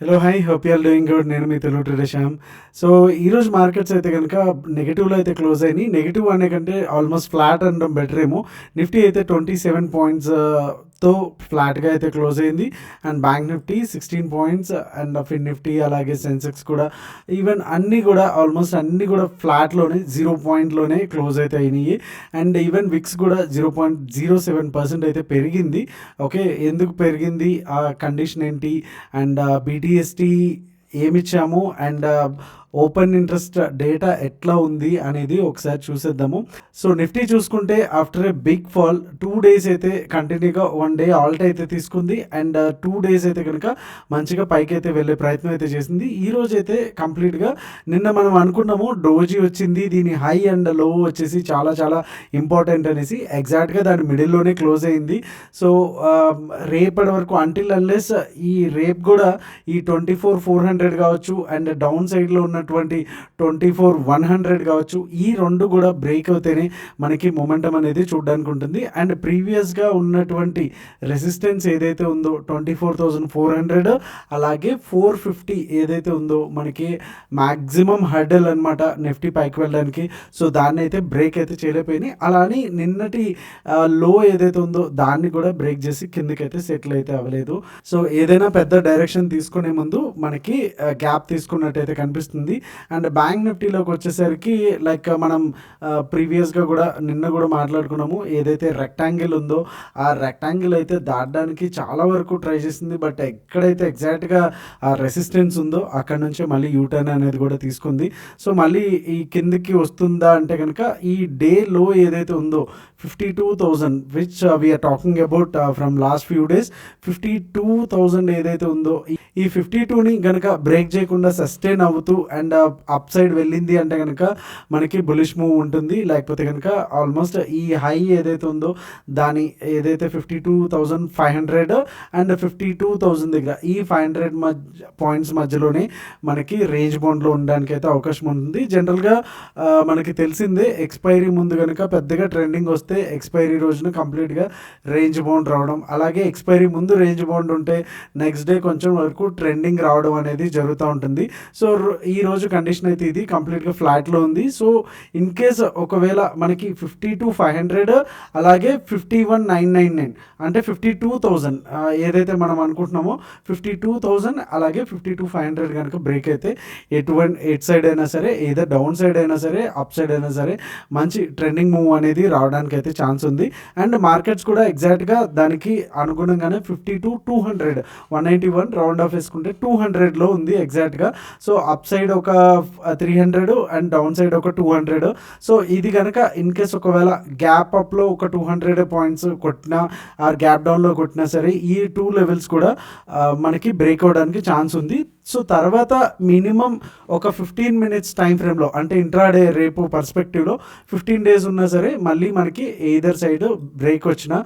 Hello hi hope you are doing good. నేను మీ Telugu trader Shyam. So ఈరోజు మార్కెట్స్ అయితే కనుక నెగిటివ్లో అయితే క్లోజ్ అయినాయి. నెగిటివ్ అనే కంటే ఆల్మోస్ట్ ఫ్లాట్ అనడం బెటర్ ఏమో. నిఫ్టీ అయితే 27 పాయింట్స్ తో ఫ్లాట్గా అయితే క్లోజ్ అయింది. And bank Nifty 16 points and Fin Nifty అలాగే సెన్సెక్స్ కూడా ఈవెన్ అన్నీ కూడా ఆల్మోస్ట్ అన్నీ కూడా ఫ్లాట్లోనే 0 పాయింట్లోనే క్లోజ్ అయితే అయినాయి. అండ్ ఈవెన్ విక్స్ కూడా 0.07% అయితే పెరిగింది. ఓకే, ఎందుకు పెరిగింది, ఆ కండిషన్ ఏంటి, అండ్ బీటీఎస్టీ ఏమిచ్చాము, అండ్ ఓపెన్ ఇంట్రెస్ట్ డేటా ఎట్లా ఉంది అనేది ఒకసారి చూసేద్దాము. సో నిఫ్టీ చూసుకుంటే after a big fall 2 days అయితే కంటిన్యూగా 1 day ఆల్ట్ అయితే తీసుకుంది. అండ్ 2 days అయితే కనుక మంచిగా పైకి అయితే వెళ్ళే ప్రయత్నం అయితే చేసింది. ఈ రోజు అయితే కంప్లీట్గా నిన్న మనం అనుకున్నాము డోజీ వచ్చింది, దీని హై అండ్ లో వచ్చేసి చాలా చాలా ఇంపార్టెంట్ అనేసి, ఎగ్జాక్ట్గా దాని మిడిల్లోనే క్లోజ్ అయింది. సో రేపటి వరకు అంటిల్ అన్లెస్ ఈ రేపు కూడా ఈ 24,400 కావచ్చు అండ్ డౌన్ సైడ్లో ఉన్నటువంటి 24,100 కావచ్చు, ఈ రెండు కూడా బ్రేక్ అవుతేనే మనకి మొమెంటం అనేది చూడడానికి ఉంటుంది. అండ్ ప్రీవియస్గా ఉన్నటువంటి రెసిస్టెన్స్ ఏదైతే ఉందో 24,400 అలాగే 450 ఏదైతే ఉందో మనకి మ్యాక్సిమం హర్డల్ అనమాట నిఫ్టీ పైకి వెళ్ళడానికి. సో దాన్ని అయితే బ్రేక్ అయితే చేయలేకపోయినాయి. అలా అని నిన్నటి లో ఏదైతే ఉందో దాన్ని కూడా బ్రేక్ చేసి కిందకైతే సెటిల్ అయితే అవ్వలేదు. సో ఏదైనా పెద్ద డైరెక్షన్ తీసుకునే ముందు మనకి గ్యాప్ తీసుకున్నట్టయితే కనిపిస్తుంది. అండ్ బ్యాంక్ నిఫ్టీలోకి వచ్చేసరికి లైక్ మనం ప్రీవియస్గా కూడా నిన్న కూడా మాట్లాడుకున్నాము, ఏదైతే రెక్టాంగిల్ ఉందో ఆ రెక్టాంగిల్ అయితే దాటడానికి చాలా వరకు ట్రై చేసింది. బట్ ఎక్కడైతే ఎగ్జాక్ట్గా ఆ రెసిస్టెన్స్ ఉందో అక్కడ నుంచే మళ్ళీ యూటర్న్ అనేది కూడా తీసుకుంది. సో మళ్ళీ ఈ కిందకి వస్తుందా అంటే కనుక ఈ డే లో ఏదైతే ఉందో 52,000 which we are talking about from last few days, 52,000 ఏదైతే ఉందో ఈ 52ని కనుక బ్రేక్ చేయకుండా సస్టైన్ అవుతూ అండ్ అప్ సైడ్ వెళ్ళింది అంటే కనుక మనకి బులిష్ మూవ్ ఉంటుంది. లేకపోతే కనుక ఆల్మోస్ట్ ఈ హై ఏదైతే ఉందో దాని ఏదైతే 52,500 అండ్ 52,000 దగ్గర ఈ 500 పాయింట్స్ మధ్యలోనే మనకి రేంజ్ బౌండ్లో ఉండడానికి అయితే అవకాశం ఉంటుంది. జనరల్గా మనకి తెలిసిందే, ఎక్స్పైరీ ముందు కనుక పెద్దగా ట్రెండింగ్ వస్తే ఎక్స్పైరీ రోజున కంప్లీట్గా రేంజ్ బౌండ్ రావడం, అలాగే ఎక్స్పైరీ ముందు రేంజ్ బౌండ్ ఉంటే నెక్స్ట్ డే కొంచెం వరకు ట్రెండింగ్ రావడం అనేది జరుగుతూ ఉంటుంది. సో ఈ రోజు కండిషన్ అయితే ఇది కంప్లీట్గా ఫ్లాట్లో ఉంది. సో ఇన్ కేస్ ఒకవేళ మనకి 52,500 అలాగే 51,999 అంటే 52,000 ఏదైతే మనం అనుకుంటున్నామో 52,000 అలాగే 52,500 కనుక బ్రేక్ అయితే ఎటు సైడ్ అయినా సరే, ఏదో డౌన్ సైడ్ అయినా సరే అప్ సైడ్ అయినా సరే మంచి ట్రెండింగ్ మూవ్ అనేది రావడానికి అయితే ఛాన్స్ ఉంది. అండ్ మార్కెట్స్ కూడా ఎగ్జాక్ట్గా దానికి అనుగుణంగానే 52,200 191 రౌండ్ ఆఫ్ వేసుకుంటే 200లో ఉంది ఎగ్జాక్ట్గా. సో అప్ సైడ్ ఒక 300 అండ్ డౌన్ సైడ్ ఒక 200. సో ఇది కనుక ఇన్ కేస్ ఒకవేళ గ్యాప్ అప్లో ఒక 200 పాయింట్స్ కొట్టినా ఆర్ గ్యాప్ డౌన్లో కొట్టినా సరే ఈ 2 లెవెల్స్ కూడా మనకి బ్రేక్ అవడానికి ఛాన్స్ ఉంది. సో తర్వాత మినిమం ఒక 15 minutes టైం ఫ్రేమ్లో అంటే ఇంట్రాడే రేపు పర్స్పెక్టివ్లో 15 days ఉన్నా సరే మళ్ళీ మనకి ఎయిదర్ సైడ్ బ్రేక్ వచ్చినా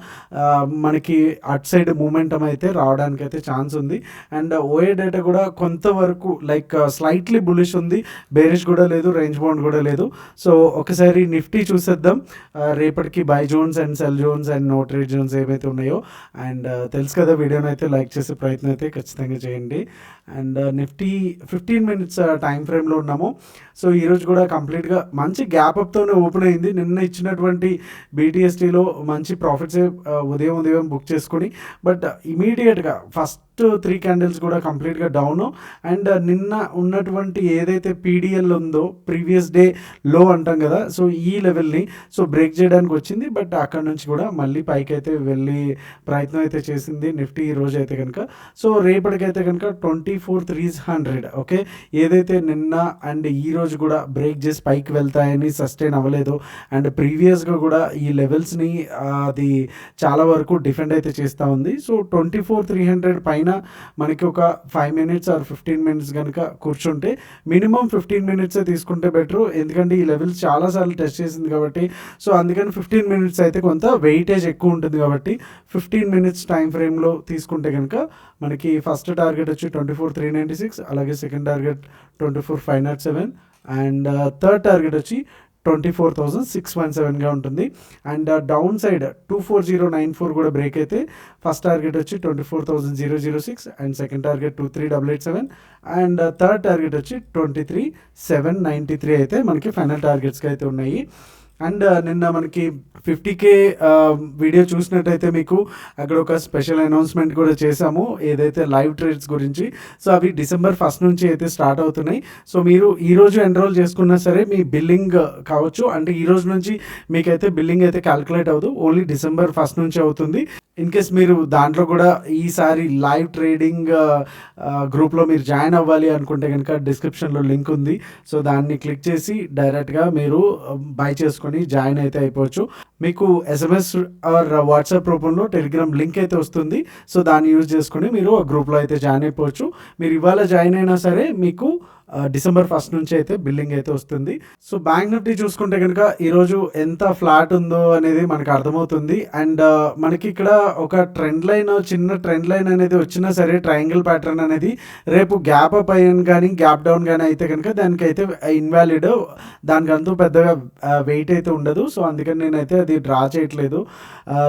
మనకి అట్ సైడ్ మూమెంటం అయితే రావడానికి అయితే ఛాన్స్ ఉంది. అండ్ ఓఏ డేటా కూడా కొంతవరకు లైక్ స్లైట్లీ బులిష్ ఉంది, బేరిష్ కూడా లేదు, రేంజ్ బౌండ్ కూడా లేదు. సో ఒకసారి నిఫ్టీ చూసేద్దాం. రేపటికి buy zones and sell zones and no trade zones ఏవైతే ఉన్నాయో. అండ్ తెలుసు కదా, వీడియోని అయితే లైక్ చేసే ప్రయత్నం అయితే ఖచ్చితంగా చేయండి. అండ్ నిఫ్టీ 15 minutes టైం ఫ్రేమ్లో ఉన్నాము. సో ఈరోజు కూడా కంప్లీట్గా మంచి గ్యాప్ అప్తోనే ఓపెన్ అయింది. నిన్న ఇచ్చినటువంటి బీటీఎస్టీలో మంచి ప్రాఫిట్స్ ఉదయం బుక్ చేసుకొని, బట్ ఇమీడియట్గా ఫస్ట్ 3 candles కూడా కంప్లీట్గా డౌన్. అండ్ నిన్న ఉన్నటువంటి ఏదైతే పీడిఎల్ ఉందో ప్రీవియస్ డే లో అంటాం కదా, సో ఈ లెవెల్ని సో బ్రేక్ చేయడానికి వచ్చింది. బట్ అక్కడ నుంచి కూడా మళ్ళీ పైకి అయితే వెళ్ళి ప్రయత్నం అయితే చేసింది నిఫ్టీ ఈ రోజు అయితే కనుక. సో రేపటికైతే కనుక 24,300 ఓకే, ఏదైతే నిన్న అండ్ ఈ రోజు కూడా బ్రేక్ చేసి పైకి వెళ్తాయని సస్టైన్ అవ్వలేదు. అండ్ ప్రీవియస్గా కూడా ఈ లెవెల్స్ని అది చాలా వరకు డిఫెండ్ అయితే చేస్తూ ఉంది. సో 24,300 పైన మనకి ఒక 5 minutes ఆర్ 15 minutes కనుక కూర్చుంటే మినిమం 15 minutes తీసుకుంటే బెటర్. ఎందుకంటే ఈ లెవెల్స్ చాలాసార్లు టెస్ట్ చేసింది కాబట్టి. సో అందుకని 15 minutes అయితే కొంత వెయిటేజ్ ఎక్కువ ఉంటుంది కాబట్టి 15 minutes టైం ఫ్రేమ్లో తీసుకుంటే కనుక మనకి ఫస్ట్ టార్గెట్ వచ్చి 24,396, అలాగే second target 24,507 and third target వచ్చి 24,617గా ఉంటుంది. అండ్ డౌన్ సైడ్ 24094 కూడా బ్రేక్ అయితే ఫస్ట్ టార్గెట్ వచ్చి 24,006 and second target 23,887 and third target వచ్చి 23,793 అయితే మనకి ఫైనల్ టార్గెట్స్కి అయితే ఉన్నాయి. అండ్ నిన్న మనకి 50K వీడియో చూసినట్టయితే మీకు అక్కడ ఒక స్పెషల్ అనౌన్స్మెంట్ కూడా చేశాము, ఏదైతే లైవ్ ట్రేడ్స్ గురించి. సో అవి December 1st నుంచి అయితే స్టార్ట్ అవుతున్నాయి. సో మీరు ఈరోజు ఎన్రోల్ చేసుకున్నా సరే మీ బిల్లింగ్ కావచ్చు, అంటే ఈ రోజు నుంచి మీకైతే బిల్లింగ్ అయితే క్యాలిక్యులేట్ అవ్వదు, ఓన్లీ December 1st నుంచి అవుతుంది. ఇన్ కేస్ మీరు దాంట్లో కూడా ఈసారి లైవ్ ట్రేడింగ్ గ్రూప్లో మీరు జాయిన్ అవ్వాలి అనుకుంటే కనుక డిస్క్రిప్షన్లో లింక్ ఉంది. సో దాన్ని క్లిక్ చేసి డైరెక్ట్గా మీరు బై చేసుకొని జాయిన్ అయితే అయిపోవచ్చు. మీకు SMS ఆర్ వాట్సాప్ రూపంలో టెలిగ్రామ్ లింక్ అయితే వస్తుంది. సో దాన్ని యూజ్ చేసుకుని మీరు ఆ గ్రూప్లో అయితే జాయిన్ అయిపోవచ్చు. మీరు ఇవాళ జాయిన్ అయినా సరే మీకు December 1st నుంచి అయితే బిల్లింగ్ అయితే వస్తుంది. సో బ్యాంక్ నిఫ్టీ చూసుకుంటే కనుక ఈరోజు ఎంత ఫ్లాట్ ఉందో అనేది మనకు అర్థమవుతుంది. అండ్ మనకి ఇక్కడ ఒక ట్రెండ్ లైన్, చిన్న ట్రెండ్ లైన్ అనేది వచ్చినా సరే ట్రయాంగిల్ ప్యాటర్న్ అనేది రేపు గ్యాప్ అప్ అయ్యాను కానీ గ్యాప్ డౌన్ కానీ అయితే కనుక దానికైతే ఇన్వాలిడ్, దానికంటూ పెద్దగా వెయిట్ అయితే ఉండదు. సో అందుకని నేనైతే అది డ్రా చేయట్లేదు.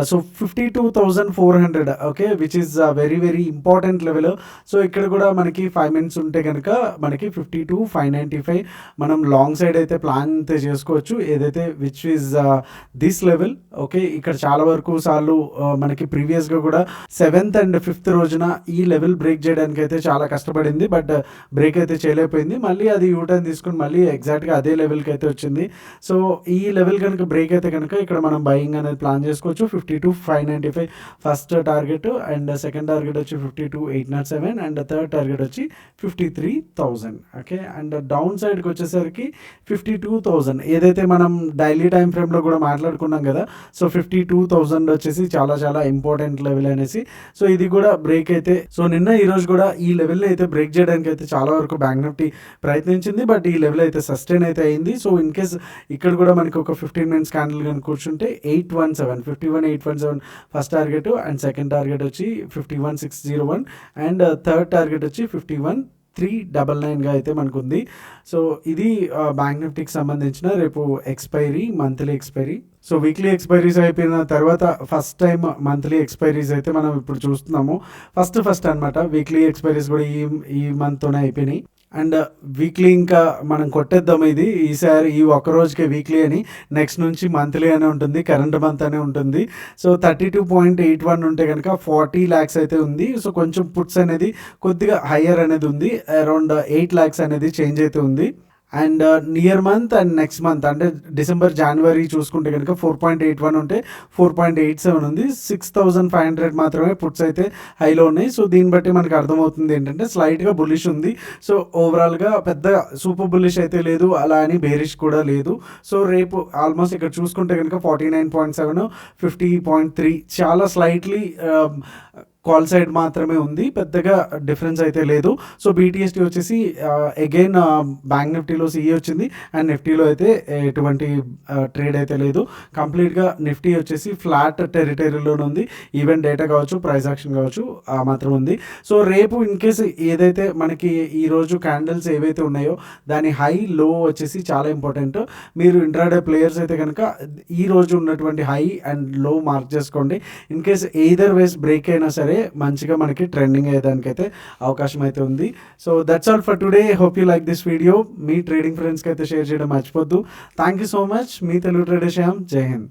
So 52,400 okay, which is very very important level. So ఇక్కడ కూడా మనకి 5 minutes ఉంటే కనుక మనకి 52,595 మనం లాంగ్ సైడ్ అయితే ప్లాన్ అయితే చేసుకోవచ్చు, ఏదైతే which is this level. Okay, ఇక్కడ చాలా వరకు సార్లు మనకి ప్రీవియస్గా కూడా 7th and 5th రోజున ఈ లెవెల్ బ్రేక్ చేయడానికి అయితే చాలా కష్టపడింది, బట్ బ్రేక్ అయితే చేయలేకపోయింది. మళ్ళీ అది యూటర్న్ తీసుకుని మళ్ళీ ఎగ్జాక్ట్గా అదే లెవెల్కి అయితే వచ్చింది. సో ఈ లెవెల్ కనుక బ్రేక్ అయితే కనుక ఇక్కడ మనం బయింగ్ అనేది ప్లాన్ చేసుకోవచ్చు. 52,595 first target, and second target వచ్చి 52,807 అండ్ థర్డ్ టార్గెట్ వచ్చి 53,000. ఓకే, అండ్ డౌన్ సైడ్కి వచ్చేసరికి 52,000 ఏదైతే మనం డైలీ టైం ఫ్రేమ్లో కూడా మాట్లాడుకున్నాం కదా. సో 52,000 వచ్చేసి చాలా చాలా ఇంపార్టెంట్ లెవెల్ అనేసి. సో ఇది కూడా బ్రేక్ అయితే, సో నిన్న ఈరోజు కూడా ఈ లెవెల్ని అయితే బ్రేక్ చేయడానికి అయితే చాలా వరకు బ్యాంక్ నిఫ్టీ ప్రయత్నించింది, బట్ ఈ లెవెల్ అయితే సస్టైన్ అయితే అయింది. సో ఇన్ కేస్ ఇక్కడ కూడా మనకి ఒక 15 minutes క్యాండిల్ కానీ కూర్చుంటే 51,817 first target, and second target వచ్చి 51,601 అండ్ థర్డ్ టార్గెట్ వచ్చి 51,399గా అయితే మనకు ఉంది. సో ఇది బ్యాంక్ నిఫ్టీకి సంబంధించిన రేపు expiry, monthly expiry. So weekly expiries అయిపోయిన తర్వాత ఫస్ట్ టైం మంత్లీ ఎక్స్పైరీస్ అయితే మనం ఇప్పుడు చూస్తున్నాము. ఫస్ట్ అనమాట వీక్లీ ఎక్స్పైరీస్ కూడా ఈ మంత్తోనే అయిపోయినాయి. అండ్ వీక్లీ ఇంకా మనం కొట్టేద్దాం ఇది ఈసారి, ఈ ఒక్క రోజుకే వీక్లీ అని, నెక్స్ట్ నుంచి మంత్లీ అనే ఉంటుంది, కరెంట్ మంత్ అనే ఉంటుంది. సో 32.81 ఉంటే కనుక 40 lakhs అయితే ఉంది. సో కొంచెం పుట్స్ అనేది కొద్దిగా హయ్యర్ అనేది ఉంది, అరౌండ్ 8 lakhs అనేది చేంజ్ అయితే ఉంది. And near month and next month అంటే December, January చూసుకుంటే కనుక 4.81 ఉంటే 4.87 ఉంది. 6,500 మాత్రమే పుట్స్ అయితే హైలో ఉన్నాయి. సో దీన్ని బట్టి మనకు అర్థమవుతుంది ఏంటంటే స్లైట్గా బుల్లిష్ ఉంది. సో ఓవరాల్గా పెద్ద సూపర్ బుల్లిష్ అయితే లేదు, అలా అని బేరిష్ కూడా లేదు. సో రేపు ఆల్మోస్ట్ ఇక్కడ చూసుకుంటే కనుక 49.7, 50.3 చాలా స్లైట్లీ కాల్ సైడ్ మాత్రమే ఉంది, పెద్దగా డిఫరెన్స్ అయితే లేదు. సో BTST వచ్చేసి అగైన్ బ్యాంక్ నిఫ్టీలో CE వచ్చింది, అండ్ నిఫ్టీలో అయితే ఎటువంటి ట్రేడ్ అయితే లేదు. కంప్లీట్గా నిఫ్టీ వచ్చేసి ఫ్లాట్ టెరిటరీలోనే ఉంది. ఈవెన్ డేటా కావచ్చు, ప్రైస్ యాక్షన్ కావచ్చు, మాత్రం ఉంది. సో రేపు ఇన్ కేస్ ఏదైతే మనకి ఈరోజు క్యాండిల్స్ ఏవైతే ఉన్నాయో దాని హై లో వచ్చేసి చాలా ఇంపార్టెంట్. మీరు ఇంట్రాడే ప్లేయర్స్ అయితే కనుక ఈ రోజు ఉన్నటువంటి హై అండ్ లో మార్క్ చేసుకోండి. In case either ways break అయినా సరే మంచిగా మనకి ట్రెండింగ్ అయ్యేదానికి అయితే అవకాశం అయితే ఉంది. So that's all for today. Hope you like this video. మీ ట్రేడింగ్ ఫ్రెండ్స్కి అయితే షేర్ చేయడం మర్చిపోద్దు. Thank you so much. మీ తెలుగు ట్రేడర్ శ్యామ్. జై హింద్.